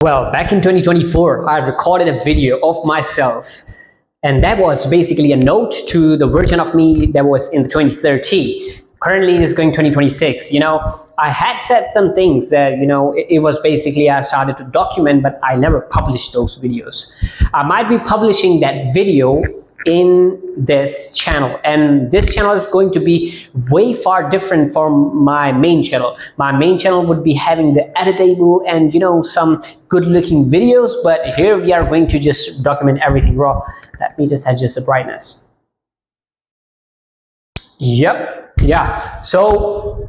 Well, back in 2024, I recorded a video of myself, and that was basically a note to the version of me that was in the 2013. Currently, it is going 2026. I had said some things that, it was basically I started to document, but I never published those videos. I might be publishing that video in this channel, and this channel is going to be way far different from my main channel. My main channel would be having the editable and some good looking videos, but here we are going to just document everything raw. Let me just adjust the brightness. Yep, yeah. So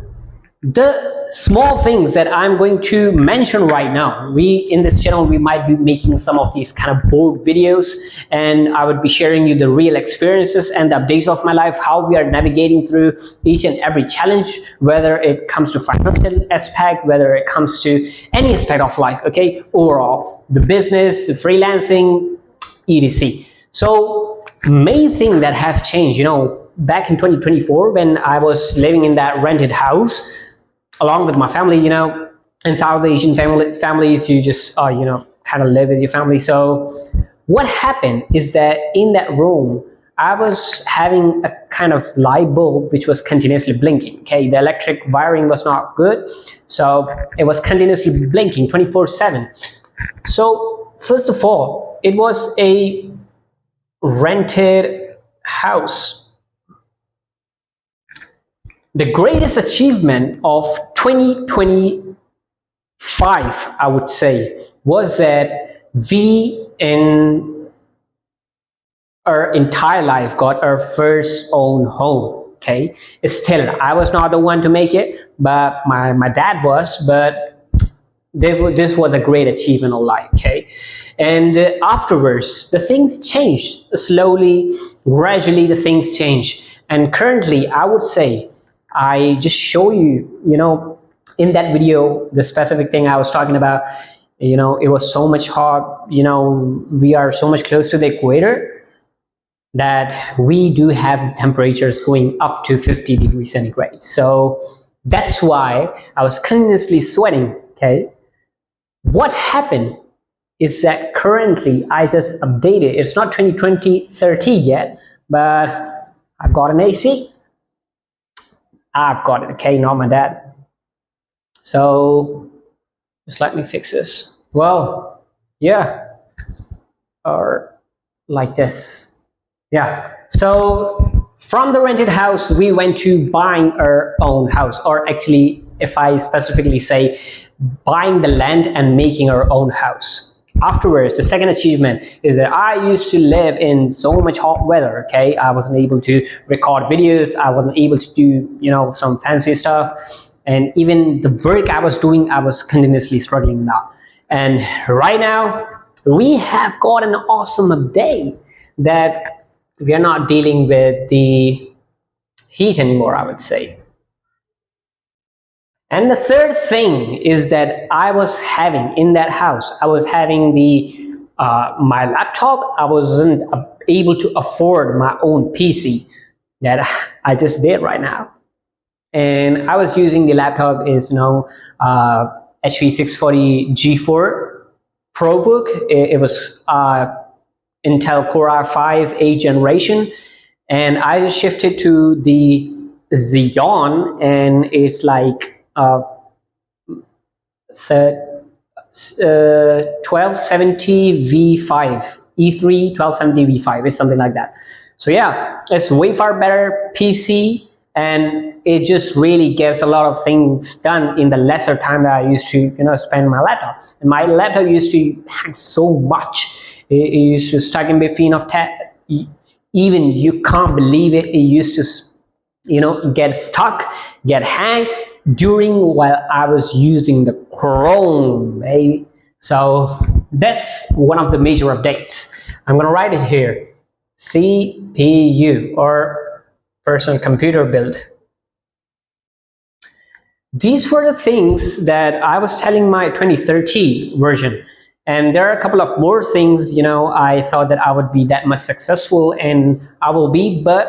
the small things that I'm going to mention right now, in this channel we might be making some of these kind of bold videos, and I would be sharing you the real experiences and the updates of my life, how we are navigating through each and every challenge, whether it comes to financial aspect, whether it comes to any aspect of life, okay, overall, the business, the freelancing, etc. So main thing that have changed, back in 2024 when I was living in that rented house along with my family, in South Asian families, you just, kind of live with your family. So what happened is that in that room, I was having a kind of light bulb which was continuously blinking. Okay, the electric wiring was not good, so it was continuously blinking 24/7. So first of all, it was a rented house. The greatest achievement of 2025, I would say, was that we in our entire life got our first own home. Okay, still I was not the one to make it, but my dad was. But this was a great achievement of life. Okay, and afterwards the things changed slowly, gradually. The things changed, and currently I would say, I just show you, in that video, the specific thing I was talking about, it was so much hot, we are so much close to the equator that we do have temperatures going up to 50 degrees centigrade. So that's why I was continuously sweating, okay? What happened is that currently I just updated, it's not 2030 yet, but I've got an AC. I've got it, okay, not my dad. So just let me fix this. Well, yeah, or like this. Yeah, so from the rented house, we went to buying our own house, or actually, if I specifically say, buying the land and making our own house. Afterwards, the second achievement is that I used to live in so much hot weather, okay? I wasn't able to record videos, I wasn't able to do, some fancy stuff, and even the work I was doing, I was continuously struggling now. And right now, we have got an awesome update that we are not dealing with the heat anymore, I would say. And the third thing is that I was having in that house, I was having my laptop. I wasn't able to afford my own PC that I just did right now. And I was using the laptop is HP 640 G4 ProBook. It was Intel Core i5 8th generation. And I just shifted to the Xeon, and it's like 1270 V5, E3 1270 V5 is something like that. So yeah, it's way far better PC, and it just really gets a lot of things done in the lesser time that I used to spend my laptop. And my laptop used to hang so much. It used to stuck in between of even you can't believe it. It used to get stuck, get hang while I was using the Chrome, baby. So that's one of the major updates. I'm gonna write it here. CPU, or personal computer build. These were the things that I was telling my 2030 version. And there are a couple of more things, I thought that I would be that much successful, and I will be, but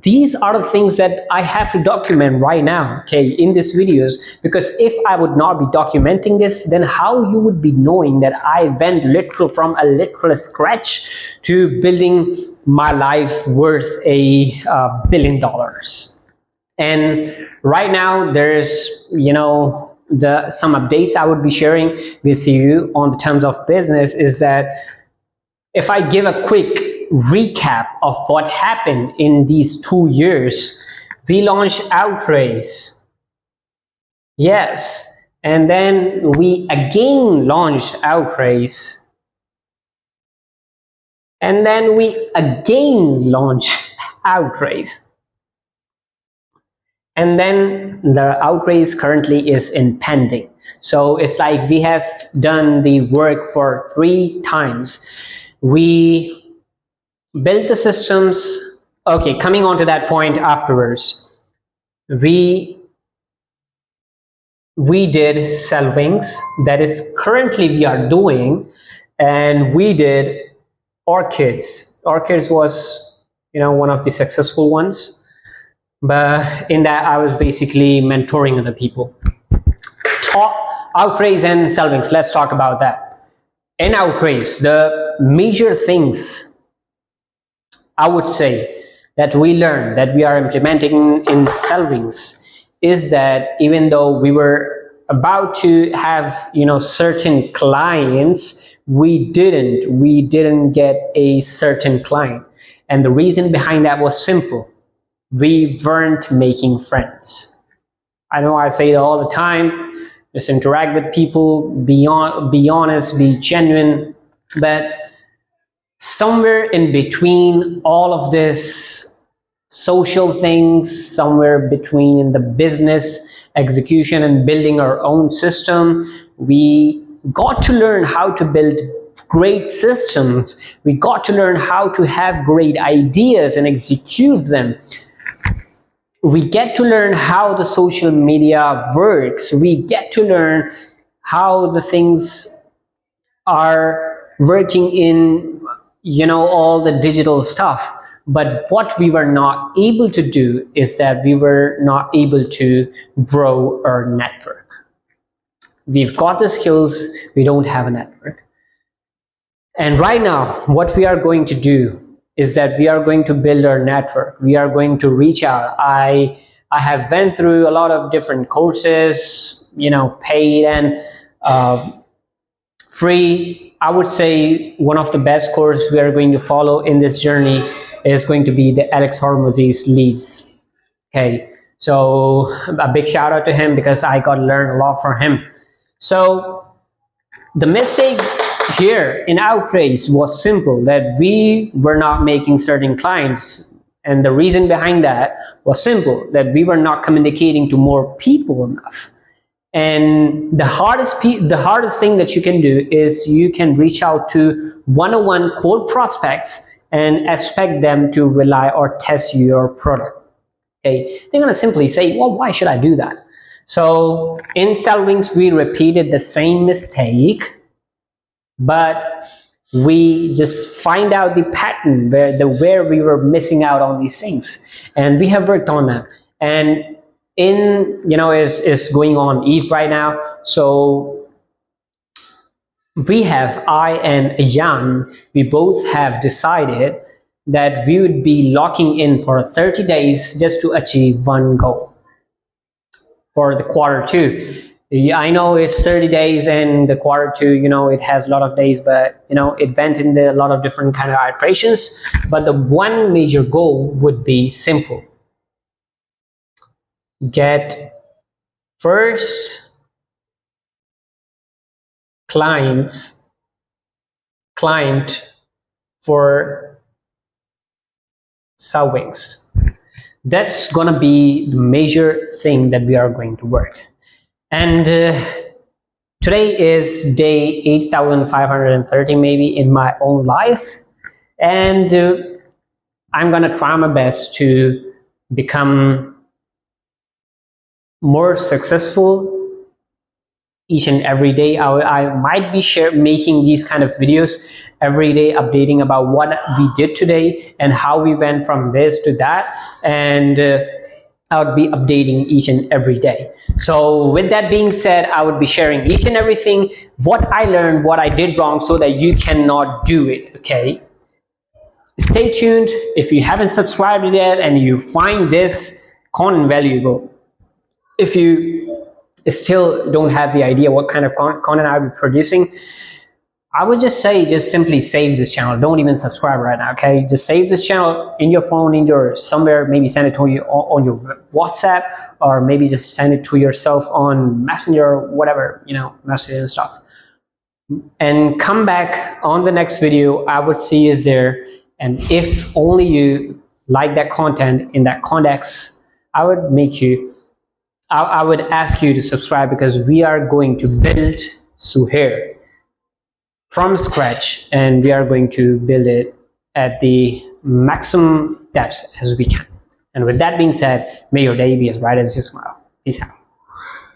These are the things that I have to document right now, okay, in these videos, because if I would not be documenting this, then how you would be knowing that I went literal from a literal scratch to building my life worth $1 billion. And right now there's, some updates I would be sharing with you on the terms of business is that if I give a quick recap of what happened in these 2 years, we launched Outrace. Yes. And then we again launched Outrace. And then we again launched Outrace. And then the Outrace currently is in pending. So it's like we have done the work for 3 times. We built the systems. Okay, coming on to that point afterwards. We did Sellwings, that is currently we are doing, and we did Orchids. Orchids was, one of the successful ones. But in that, I was basically mentoring other people. Outrace and Sellwings, let's talk about that. In Outrace, the major things I would say that we learned that we are implementing in Sellwings is that even though we were about to have, certain clients, we didn't get a certain client. And the reason behind that was simple. We weren't making friends. I know I say it all the time, just interact with people, be honest, be genuine, but somewhere in between all of this social things, somewhere between in the business execution and building our own system, we got to learn how to build great systems. We got to learn how to have great ideas and execute them. We get to learn how the social media works. We get to learn how the things are working in, all the digital stuff. But what we were not able to do is that we were not able to grow our network. We've got the skills, we don't have a network. And right now, what we are going to do is that we are going to build our network. We are going to reach out. I have went through a lot of different courses, paid and free. I would say one of the best courses we are going to follow in this journey is going to be the Alex Hormozy's Leads. Okay, so a big shout out to him because I got to learn a lot from him. So the mistake here in Outrace was simple, that we were not making certain clients, and the reason behind that was simple, that we were not communicating to more people enough. And the hardest thing that you can do is you can reach out to one-on-one cold prospects and expect them to rely or test your product. Okay, they're gonna simply say, well, why should I do that? So in Sellwings, we repeated the same mistake, but we just find out the pattern where we were missing out on these things, and we have worked on them. And is going on ETH right now. So I and Jan, we both have decided that we would be locking in for 30 days just to achieve one goal for the Q2. I know it's 30 days and the Q2, it has a lot of days, but it went in a lot of different kind of iterations. But the one major goal would be simple. Get first client for Sellwings. That's gonna be the major thing that we are going to work. And today is day 8,530 maybe in my own life, and I'm gonna try my best to become more successful each and every day. I might be making these kind of videos every day, updating about what we did today and how we went from this to that, and I would be updating each and every day. So with that being said, I would be sharing each and everything, what I learned, what I did wrong, so that you cannot do it. Okay, stay tuned. If you haven't subscribed yet and you find this content valuable, if you still don't have the idea what kind of content I'll be producing, I would just say, just simply save this channel. Don't even subscribe right now, okay? Just save this channel in your phone, in your somewhere, maybe send it to you on your WhatsApp, or maybe just send it to yourself on Messenger or whatever, you know, message and stuff. And come back on the next video. I would see you there. And if only you like that content in that context, I would ask you to subscribe, because we are going to build Suhair from scratch, and we are going to build it at the maximum depths as we can. And with that being said, may your day be as bright as your smile. Peace out.